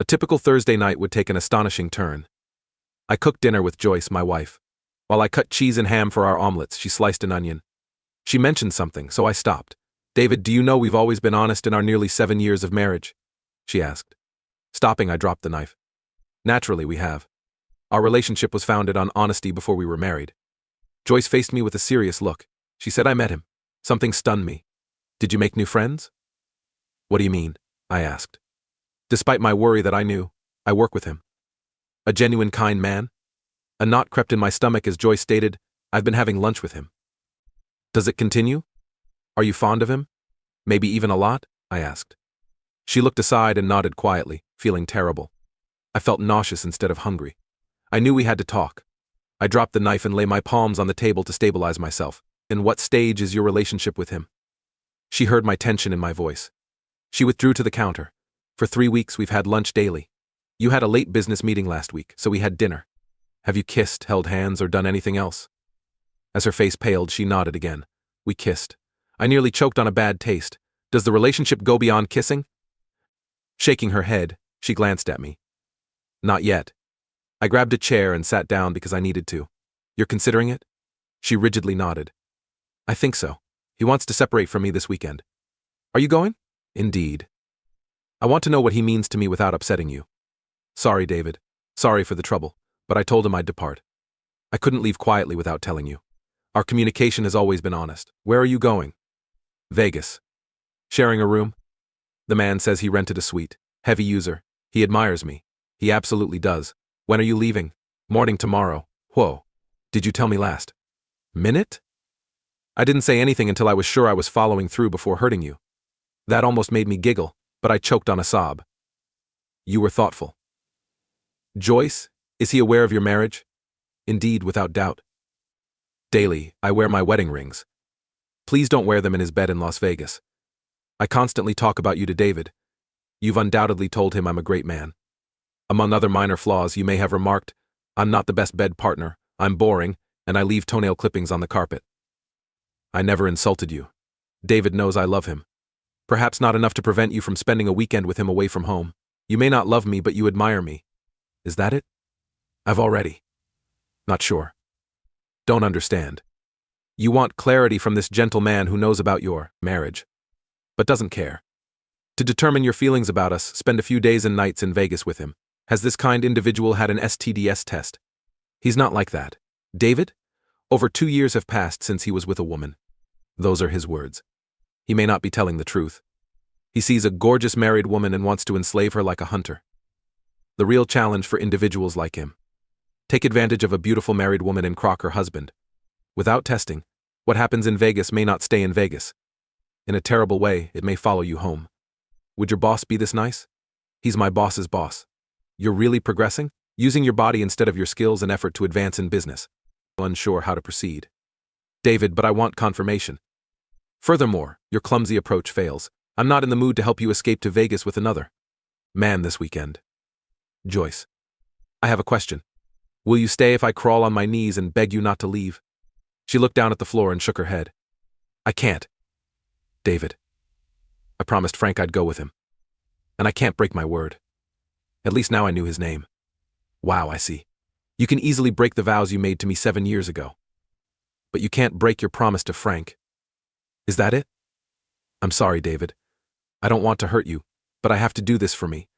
A typical Thursday night would take an astonishing turn. I cooked dinner with Joyce, my wife. While I cut cheese and ham for our omelets, she sliced an onion. She mentioned something, so I stopped. "David, do you know we've always been honest in our nearly 7 years of marriage?" she asked. Stopping, I dropped the knife. "Naturally, we have. Our relationship was founded on honesty before we were married." Joyce faced me with a serious look. She said, "I met him. Something stunned me. Did you make new friends?" "What do you mean?" I asked. Despite my worry that I knew, I work with him. A genuine kind man? A knot crept in my stomach as Joyce stated, "I've been having lunch with him." "Does it continue? Are you fond of him? Maybe even a lot?" I asked. She looked aside and nodded quietly, feeling terrible. I felt nauseous instead of hungry. I knew we had to talk. I dropped the knife and lay my palms on the table to stabilize myself. "In what stage is your relationship with him?" She heard my tension in my voice. She withdrew to the counter. "For 3 weeks we've had lunch daily. You had a late business meeting last week, so we had dinner. Have you kissed, held hands, or done anything else?" As her face paled, she nodded again. "We kissed. I nearly choked on a bad taste. Does the relationship go beyond kissing?" Shaking her head, she glanced at me. "Not yet." I grabbed a chair and sat down because I needed to. "You're considering it?" She rigidly nodded. "I think so. He wants to separate from me this weekend." "Are you going?" "Indeed. I want to know what he means to me without upsetting you." "Sorry, David. Sorry for the trouble, but I told him I'd depart. I couldn't leave quietly without telling you. Our communication has always been honest." "Where are you going?" "Vegas." "Sharing a room?" "The man says he rented a suite. Heavy user. He admires me. He absolutely does." "When are you leaving?" "Morning tomorrow." "Whoa. Did you tell me last minute?" "I didn't say anything until I was sure I was following through before hurting you." That almost made me giggle, but I choked on a sob. "You were thoughtful." "Joyce, is he aware of your marriage?" "Indeed, without doubt. Daily, I wear my wedding rings. Please don't wear them in his bed in Las Vegas. I constantly talk about you to David. You've undoubtedly told him I'm a great man. Among other minor flaws, you may have remarked, I'm not the best bed partner, I'm boring, and I leave toenail clippings on the carpet. I never insulted you. David knows I love him. Perhaps not enough to prevent you from spending a weekend with him away from home. You may not love me, but you admire me. Is that it?" "I've already." "Not sure." "Don't understand. You want clarity from this gentle man who knows about your marriage, but doesn't care. To determine your feelings about us, spend a few days and nights in Vegas with him. Has this kind individual had an STDS test? He's not like that. David? Over 2 years have passed since he was with a woman. Those are his words. He may not be telling the truth. He sees a gorgeous married woman and wants to enslave her like a hunter. The real challenge for individuals like him. Take advantage of a beautiful married woman and crock her husband. Without testing, what happens in Vegas may not stay in Vegas. In a terrible way, it may follow you home. Would your boss be this nice? He's my boss's boss. You're really progressing? Using your body instead of your skills and effort to advance in business. Unsure how to proceed. David, but I want confirmation. Furthermore, your clumsy approach fails. I'm not in the mood to help you escape to Vegas with another man this weekend. Joyce. I have a question. Will you stay if I crawl on my knees and beg you not to leave? She looked down at the floor and shook her head. I can't. David. I promised Frank I'd go with him. And I can't break my word. At least now I knew his name. Wow, I see. You can easily break the vows you made to me 7 years ago. But you can't break your promise to Frank. Is that it? I'm sorry, David. I don't want to hurt you, but I have to do this for me.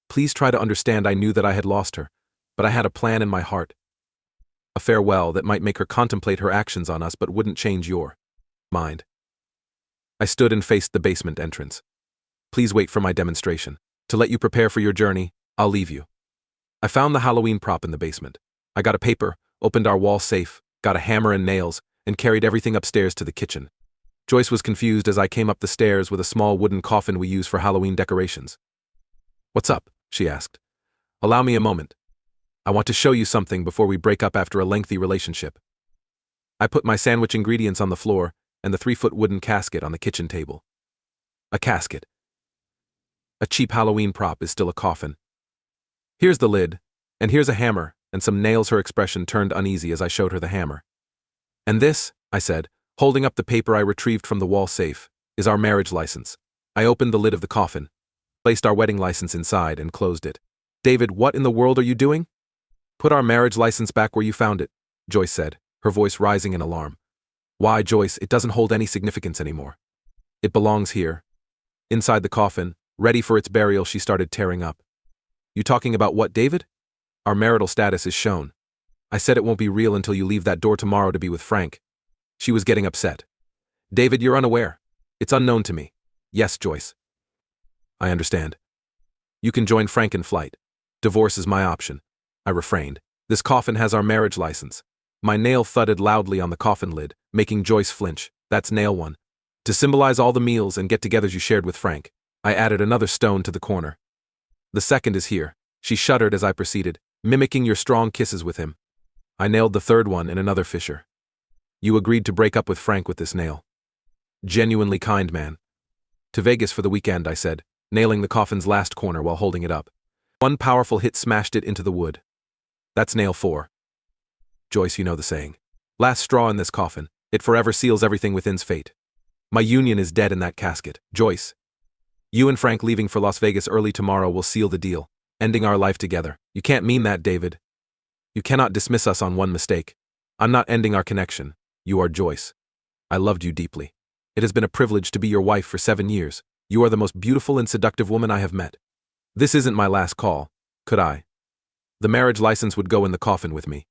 Please try to understand I knew that I had lost her, but I had a plan in my heart. A farewell that might make her contemplate her actions on us but wouldn't change your mind. I stood and faced the basement entrance. Please wait for my demonstration. To let you prepare for your journey, I'll leave you. I found the Halloween prop in the basement. I got a paper, opened our wall safe, got a hammer and nails, and carried everything upstairs to the kitchen. Joyce was confused as I came up the stairs with a small wooden coffin we use for Halloween decorations. What's up? She asked. Allow me a moment. I want to show you something before we break up after a lengthy relationship. I put my sandwich ingredients on the floor and the 3-foot wooden casket on the kitchen table. A casket. A cheap Halloween prop is still a coffin. Here's the lid, and here's a hammer, and some nails. Her expression turned uneasy as I showed her the hammer. And this, I said, holding up the paper I retrieved from the wall safe, is our marriage license. I opened the lid of the coffin. placed our wedding license inside, and closed it. David, what in the world are you doing? Put our marriage license back where you found it, Joyce said, her voice rising in alarm. Why, Joyce, it doesn't hold any significance anymore. It belongs here. Inside the coffin, ready for its burial, she started tearing up. You talking about what, David? Our marital status is shown. I said it won't be real until you leave that door tomorrow to be with Frank. She was getting upset. David, you're unaware. It's unknown to me. Yes, Joyce. I understand. You can join Frank in flight. Divorce is my option. I refrained. This coffin has our marriage license. My nail thudded loudly on the coffin lid, making Joyce flinch. That's nail one. To symbolize all the meals and get-togethers you shared with Frank, I added another stone to the corner. The second is here. She shuddered as I proceeded, mimicking your strong kisses with him. I nailed the third one in another fissure. You agreed to break up with Frank with this nail. Genuinely kind man. To Vegas for the weekend, I said, nailing the coffin's last corner while holding it up. One powerful hit smashed it into the wood. That's nail 4. Joyce, you know the saying. Last straw in this coffin, it forever seals everything within's fate. My union is dead in that casket. Joyce. You and Frank leaving for Las Vegas early tomorrow will seal the deal, ending our life together. You can't mean that, David. You cannot dismiss us on one mistake. I'm not ending our connection. You are Joyce. I loved you deeply. It has been a privilege to be your wife for 7 years. You are the most beautiful and seductive woman I have met. This isn't my last call. Could I? The marriage license would go in the coffin with me.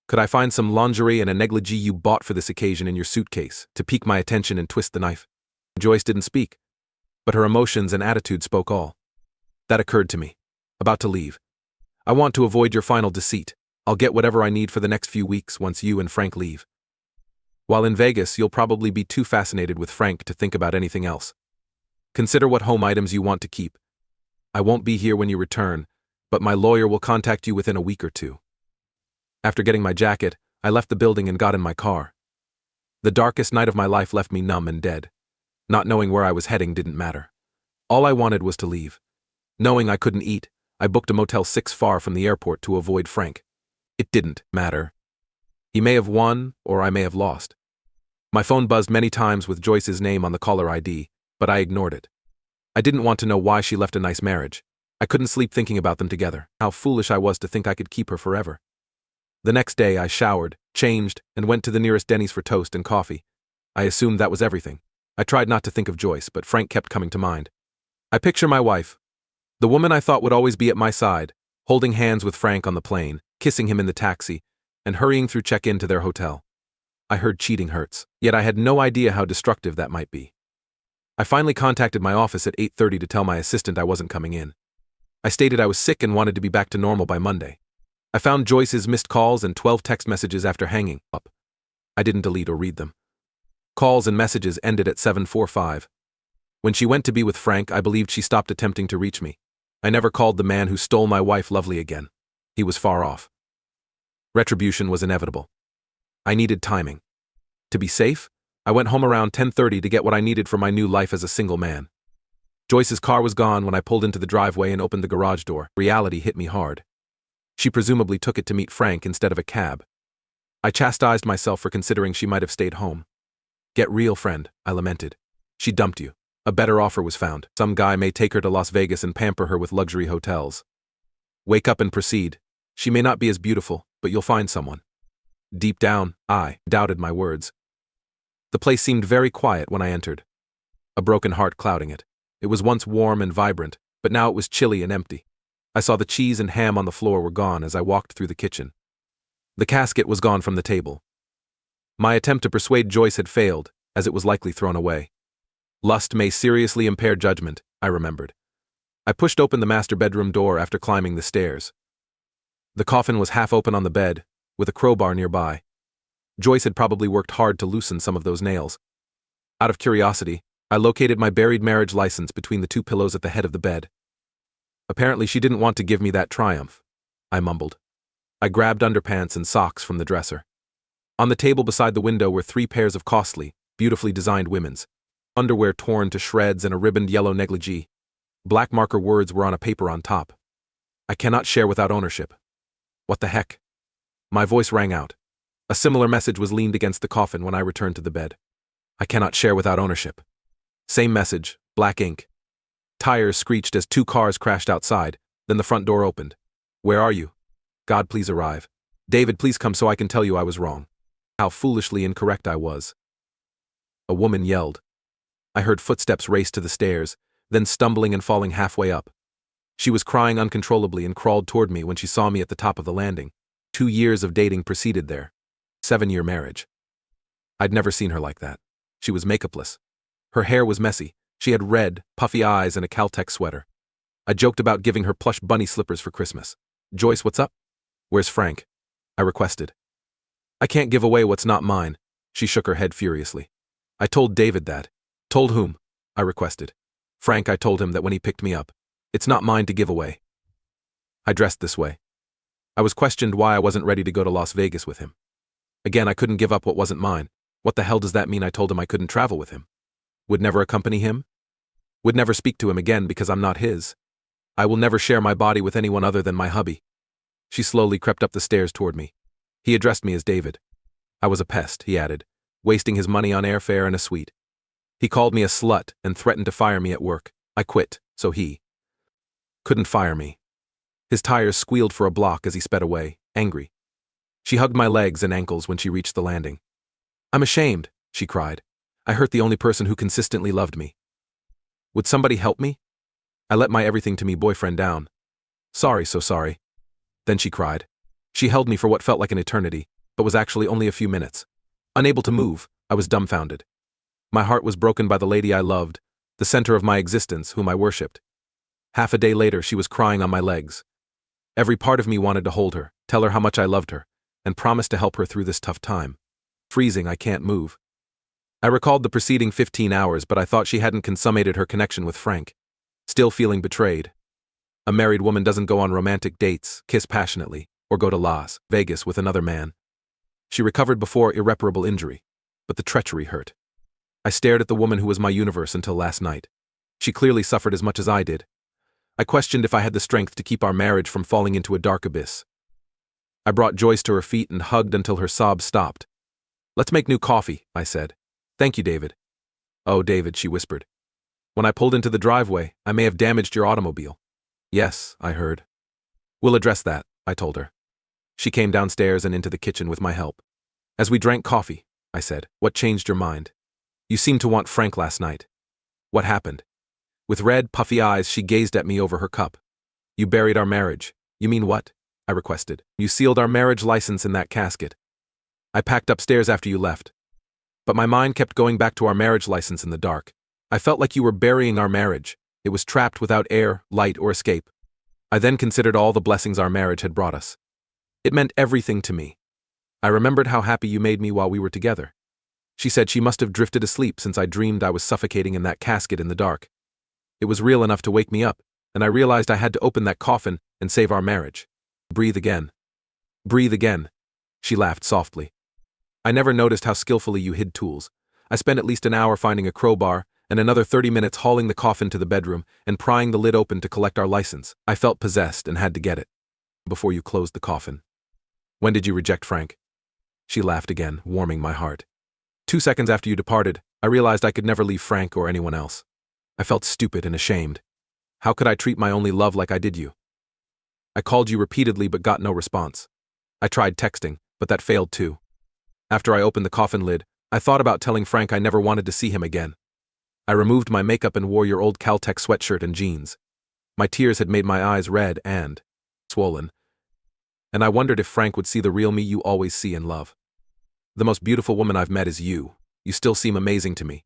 Could I find some lingerie and a negligee you bought for this occasion in your suitcase to pique my attention and twist the knife? Joyce didn't speak, but her emotions and attitude spoke all. That occurred to me. About to leave. I want to avoid your final deceit. I'll get whatever I need for the next few weeks once you and Frank leave. While in Vegas, you'll probably be too fascinated with Frank to think about anything else. Consider what home items you want to keep. I won't be here when you return, but my lawyer will contact you within a week or two. After getting my jacket, I left the building and got in my car. The darkest night of my life left me numb and dead. Not knowing where I was heading didn't matter. All I wanted was to leave. Knowing I couldn't eat, I booked a Motel 6 far from the airport to avoid Frank. It didn't matter. He may have won, or I may have lost. My phone buzzed many times with Joyce's name on the caller ID, but I ignored it. I didn't want to know why she left a nice marriage. I couldn't sleep thinking about them together, how foolish I was to think I could keep her forever. The next day I showered, changed, and went to the nearest Denny's for toast and coffee. I assumed that was everything. I tried not to think of Joyce, but Frank kept coming to mind. I picture my wife, the woman I thought would always be at my side, holding hands with Frank on the plane, kissing him in the taxi, and hurrying through check-in to their hotel. I heard cheating hurts, yet I had no idea how destructive that might be. I finally contacted my office at 8:30 to tell my assistant I wasn't coming in. I stated I was sick and wanted to be back to normal by Monday. I found Joyce's missed calls and 12 text messages after hanging up. I didn't delete or read them. Calls and messages ended at 7:45. When she went to be with Frank, I believed she stopped attempting to reach me. I never called the man who stole my wife Lovely again. He was far off. Retribution was inevitable. I needed timing. To be safe, I went home around 10:30 to get what I needed for my new life as a single man. Joyce's car was gone when I pulled into the driveway and opened the garage door. Reality hit me hard. She presumably took it to meet Frank instead of a cab. I chastised myself for considering she might have stayed home. Get real, friend, I lamented. She dumped you. A better offer was found. Some guy may take her to Las Vegas and pamper her with luxury hotels. Wake up and proceed. She may not be as beautiful, but you'll find someone. Deep down, I doubted my words. The place seemed very quiet when I entered. A broken heart clouding it. It was once warm and vibrant, but now it was chilly and empty. I saw the cheese and ham on the floor were gone as I walked through the kitchen. The casket was gone from the table. My attempt to persuade Joyce had failed, as it was likely thrown away. Lust may seriously impair judgment, I remembered. I pushed open the master bedroom door after climbing the stairs. The coffin was half open on the bed, with a crowbar nearby. Joyce had probably worked hard to loosen some of those nails. Out of curiosity, I located my buried marriage license between the 2 pillows at the head of the bed. Apparently she didn't want to give me that triumph, I mumbled. I grabbed underpants and socks from the dresser. On the table beside the window were 3 pairs of costly, beautifully designed women's underwear torn to shreds and a ribboned yellow negligee. Black marker words were on a paper on top. I cannot share without ownership. What the heck? My voice rang out. A similar message was leaned against the coffin when I returned to the bed. I cannot share without ownership. Same message, black ink. Tires screeched as 2 cars crashed outside, then the front door opened. Where are you? God, please arrive. David, please come so I can tell you I was wrong. How foolishly incorrect I was. A woman yelled. I heard footsteps race to the stairs, then stumbling and falling halfway up. She was crying uncontrollably and crawled toward me when she saw me at the top of the landing. 2 years of dating preceded their 7-year marriage. I'd never seen her like that. She was makeupless. Her hair was messy. She had red, puffy eyes and a Caltech sweater. I joked about giving her plush bunny slippers for Christmas. Joyce, what's up? Where's Frank? I requested. I can't give away what's not mine. She shook her head furiously. I told David that. Told whom? I requested. Frank, I told him that when he picked me up. It's not mine to give away. I dressed this way. I was questioned why I wasn't ready to go to Las Vegas with him. Again, I couldn't give up what wasn't mine. What the hell does that mean? I told him I couldn't travel with him. Would never accompany him? Would never speak to him again because I'm not his. I will never share my body with anyone other than my hubby. She slowly crept up the stairs toward me. He addressed me as David. I was a pest, he added, wasting his money on airfare and a suite. He called me a slut and threatened to fire me at work. I quit, so he couldn't fire me. His tires squealed for a block as he sped away, angry. She hugged my legs and ankles when she reached the landing. I'm ashamed, she cried. I hurt the only person who consistently loved me. Would somebody help me? I let my everything to me boyfriend down. Sorry, so sorry. Then she cried. She held me for what felt like an eternity, but was actually only a few minutes. Unable to move, I was dumbfounded. My heart was broken by the lady I loved, the center of my existence, whom I worshipped. Half a day later, she was crying on my legs. Every part of me wanted to hold her, tell her how much I loved her, and promise to help her through this tough time. Freezing, I can't move. I recalled the preceding 15 hours, but I thought she hadn't consummated her connection with Frank. Still feeling betrayed. A married woman doesn't go on romantic dates, kiss passionately, or go to Las Vegas with another man. She recovered before irreparable injury, but the treachery hurt. I stared at the woman who was my universe until last night. She clearly suffered as much as I did. I questioned if I had the strength to keep our marriage from falling into a dark abyss. I brought Joyce to her feet and hugged until her sobs stopped. Let's make new coffee, I said. Thank you, David. Oh, David, she whispered. When I pulled into the driveway, I may have damaged your automobile. Yes, I heard. We'll address that, I told her. She came downstairs and into the kitchen with my help. As we drank coffee, I said, what changed your mind? You seemed to want Frank last night. What happened? With red, puffy eyes, she gazed at me over her cup. You buried our marriage. You mean what? I requested. You sealed our marriage license in that casket. I packed upstairs after you left. But my mind kept going back to our marriage license in the dark. I felt like you were burying our marriage. It was trapped without air, light, or escape. I then considered all the blessings our marriage had brought us. It meant everything to me. I remembered how happy you made me while we were together. She said she must have drifted asleep since I dreamed I was suffocating in that casket in the dark. It was real enough to wake me up, and I realized I had to open that coffin and save our marriage. Breathe again. Breathe again. She laughed softly. I never noticed how skillfully you hid tools. I spent at least an hour finding a crowbar, and another 30 minutes hauling the coffin to the bedroom and prying the lid open to collect our license. I felt possessed and had to get it. Before you closed the coffin. When did you reject Frank? She laughed again, warming my heart. 2 seconds after you departed, I realized I could never leave Frank or anyone else. I felt stupid and ashamed. How could I treat my only love like I did you? I called you repeatedly but got no response. I tried texting, but that failed too. After I opened the coffin lid, I thought about telling Frank I never wanted to see him again. I removed my makeup and wore your old Caltech sweatshirt and jeans. My tears had made my eyes red and swollen, and I wondered if Frank would see the real me you always see and love. The most beautiful woman I've met is you. You still seem amazing to me.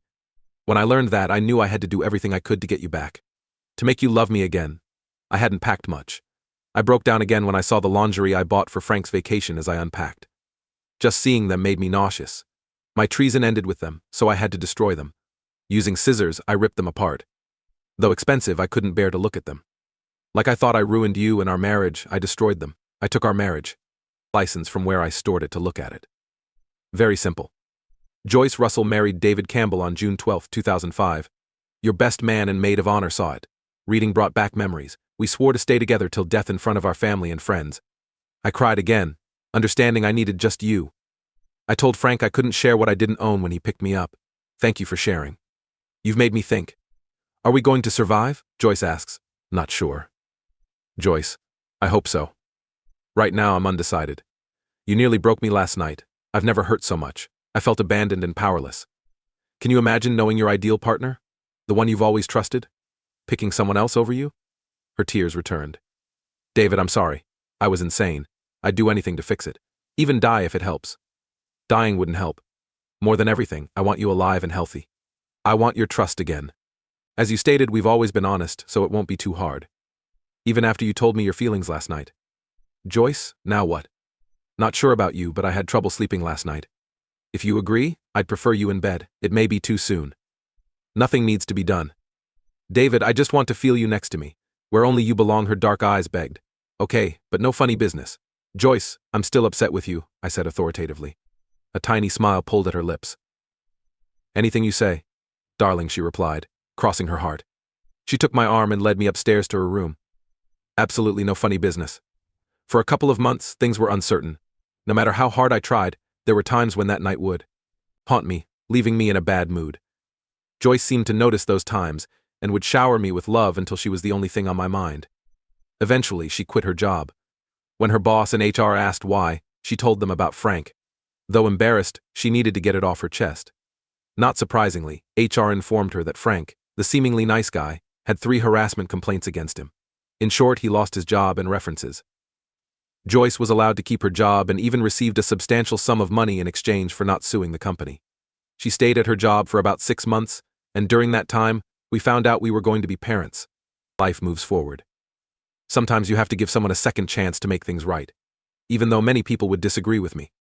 When I learned that, I knew I had to do everything I could to get you back. To make you love me again. I hadn't packed much. I broke down again when I saw the lingerie I bought for Frank's vacation as I unpacked. Just seeing them made me nauseous. My treason ended with them, so I had to destroy them. Using scissors, I ripped them apart. Though expensive, I couldn't bear to look at them. Like I thought I ruined you and our marriage, I destroyed them. I took our marriage license from where I stored it to look at it. Very simple. Joyce Russell married David Campbell on June 12, 2005. Your best man and maid of honor saw it. Reading brought back memories. We swore to stay together till death in front of our family and friends. I cried again, understanding I needed just you. I told Frank I couldn't share what I didn't own when he picked me up. Thank you for sharing. You've made me think. Are we going to survive? Joyce asks. Not sure. Joyce, I hope so. Right now I'm undecided. You nearly broke me last night. I've never hurt so much. I felt abandoned and powerless. Can you imagine knowing your ideal partner? The one you've always trusted? Picking someone else over you? Her tears returned. David, I'm sorry. I was insane. I'd do anything to fix it. Even die if it helps. Dying wouldn't help. More than everything, I want you alive and healthy. I want your trust again. As you stated, we've always been honest, so it won't be too hard. Even after you told me your feelings last night. Joyce, now what? Not sure about you, but I had trouble sleeping last night. If you agree, I'd prefer you in bed. It may be too soon. Nothing needs to be done. David, I just want to feel you next to me, where only you belong, her dark eyes begged. Okay, but no funny business. Joyce, I'm still upset with you, I said authoritatively. A tiny smile pulled at her lips. Anything you say, darling, she replied, crossing her heart. She took my arm and led me upstairs to her room. Absolutely no funny business. For a couple of months, things were uncertain. No matter how hard I tried, there were times when that night would haunt me, leaving me in a bad mood. Joyce seemed to notice those times and would shower me with love until she was the only thing on my mind. Eventually, she quit her job. When her boss and HR asked why, she told them about Frank. Though embarrassed, she needed to get it off her chest. Not surprisingly, HR informed her that Frank, the seemingly nice guy, had 3 harassment complaints against him. In short, he lost his job and references. Joyce was allowed to keep her job and even received a substantial sum of money in exchange for not suing the company. She stayed at her job for about 6 months, and during that time, we found out we were going to be parents. Life moves forward. Sometimes you have to give someone a second chance to make things right, even though many people would disagree with me.